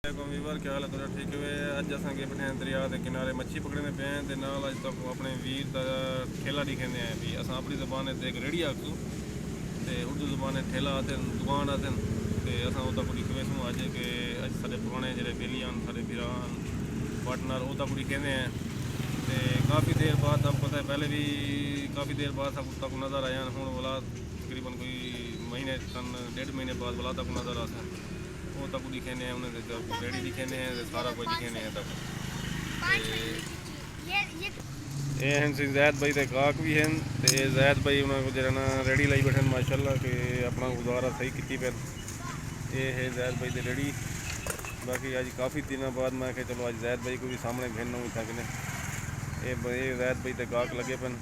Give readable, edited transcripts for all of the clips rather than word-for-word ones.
ਵੀਰ क्या हाल है तुहाडा ठीक है अज असां गए बैठे हैं दरिया के किनारे मच्छी पकड़ने पे हैं ते नाल अज तक अपने वीर का ठेला दिखेंदे हैं भी असां अपनी ज़बान ते एक रेड़ी आखूं ते उर्दू ज़बान ठेला आते दुकान आते ते असां उदा को दिखवेसूं अज के अज साडे पुराने जेह्ड़े बेली हैं साडे वीरान पार्टनर उदा को दिखेंदे हैं ते काफ़ी देर बाद आपको पता है पहले भी काफ़ी देर बाद सब तक नज़र आया हूँ वाला तकरीबन कोई महीने तन 1.5 महीने बाद वाला तक नज़र आता है वो तक दिखेने हैं उन्हें रेडी दिखेने हैं सारा कुछ दिखेने हैं तक ये हैं जैद भाई के काक भी हैं तो जैद भाई उन्होंने जरा ना रेडी लाई बैठे माशाल्लाह कि अपना गुजारा सही की पे ये है जैद भाई की रेडी बाकी अज काफ़ी दिनों बाद मैं कि चलो अज जैद भाई को भी सामने घेरना भी थकने ये जैद भाई के काक लगे पे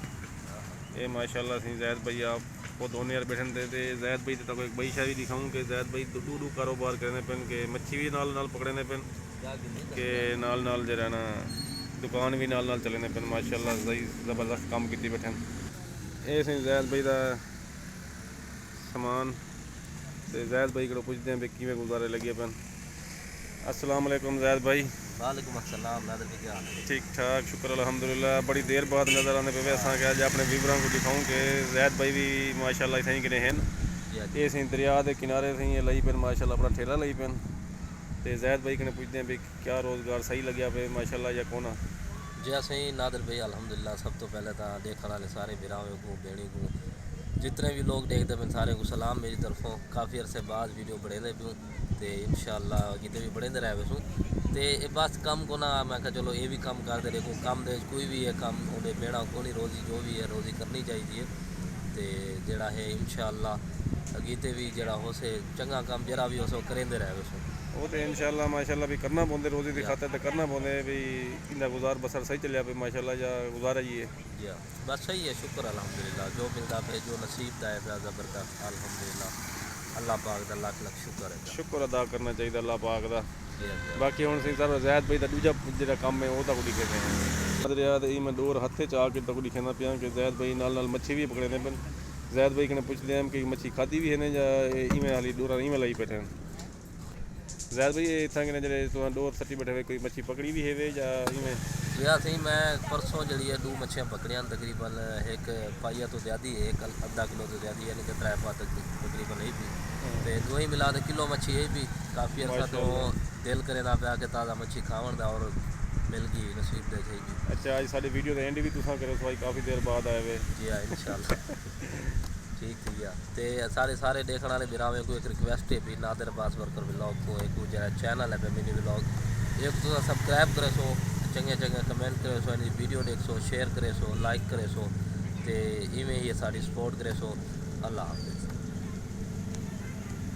ये माशाल्लाह सी जैद भाई आप वो दोनों यार बैठे थे जैद भाई तक एक बई शाह भी दिखाऊँ कि जैद भाई दू कारोबार करने पेन के मच्छी भी नाल पकड़ने पेन के नाल जरा ना दुकान भी नाल चलने पेन माशाल्लाह सही ज़बरदस्त काम की बैठे ये सी जैद भाई का समान तो जैद भाई को पुछते हैं भी किमें गुजारे लगे पेन अस्सलाम वालेकुम जैद भाई। वालेकुम अस्सलाम नादर भाई क्या हाल है? ठीक ठाक शुक्र अल्हम्दुलिल्लाह बड़ी देर बाद नज़र आने पे असा के अज अपने व्यूवरां को दिखाऊँ कि जैद भाई भी माशाल्लाह इतने किने हैं ये सी दरिया के किनारे से लई पेन माशाल्लाह अपना ठेला लई पेन तो जैद भाई कने पुछते हैं भी क्या रोज़गार सही लग्या पे माशाल्लाह या कोना जी सही नादर भाई अल्हम्दुलिल्लाह सब तो पहले तो देखने वाले सारे बिरावे को बेड़ी को जितने भी लोग देखते हैं सारे को सलाम मेरी तरफों काफ़ी अरसे बाद वीडियो बढ़े पियूँ तो इंशाअल्लाह कितने भी बढ़े रहे वैसू तो बस कम को ना मैं कहा चलो ये भी कम करते रहो कम दे कोई भी है कम उन्हें बेड़ा को नहीं रोज़ी जो भी है रोज़ी करनी चाहिए तो जड़ा है इंशाअल्लाह अगीते भी जड़ा हो से चंगा कम जरा भी हो सो करेंदे रहे वैसू वो तो इंशाअल्लाह माशाल्लाह भी करना पौंदे रोज़ी की खातर तो करना पौंदे भी इंदा गुजार बसर सही चलिया पे माशाल्लाह या गुजारा ही है जी हाँ बस सही है शुक्र अल्हम्दुलिल्लाह जो मिलता पे जो नसीब दा है ज़बरदस्त अल्हम्दुलिल्लाह अल्लाह पाक दा लाख लाख शुक्र है शुक्र अदा करना चाहिए अल्लाह पाक दा जी बाकी हुण सी सर जैद भाई का दूजा जो काम है वो तक दिखे दरिया मैं डोर हथे च आके तक दिखाना पिया कि जैद भाई नाल मच्छी भी पकड़े पे जैद भाई कने पुछते हैं कि मच्छी खाती भी है या इवें हाली डोरा इवें लाई बैठे जैद भाई इतना कि जो डोर सट्टी बैठे हुए कोई मच्छी पकड़ी भी है या इवें जी सही मैं परसों जी है 2 मच्छियाँ पकड़ियाँ तकरीबन एक पाइया तो ज़्यादा है एक अद्धा किलो तो ज़्यादा यानी कि 3 पा तकरीबन यही भी तो दो ही मिला दे किलो मच्छी यही भी काफ़ी अर्सा तो दिल करे ना पाया कि ताज़ा मच्छी खावन का और मिल गई नसीब दे चाहिए। अच्छा आज साढ़े वीडियो का एंड भी तुसा करो सवाई काफ़ी देर बाद आए हुए जी हाँ इंशाल्लाह ठीक थी तो सारे देखने वाले बिरावे को एक रिक्वेस्ट है भी नादर अब्बास वर्कर व्लॉग को एक जो चैनल है मिनी व्लॉग एक तो सब्सक्राइब करे सो चंगे कमेंट करे सो यानी वीडियो देख सो शेयर करे सो लाइक करे सो तो इवें ही साड़ी सपोर्ट करे सो अल्लाह हाफिज़।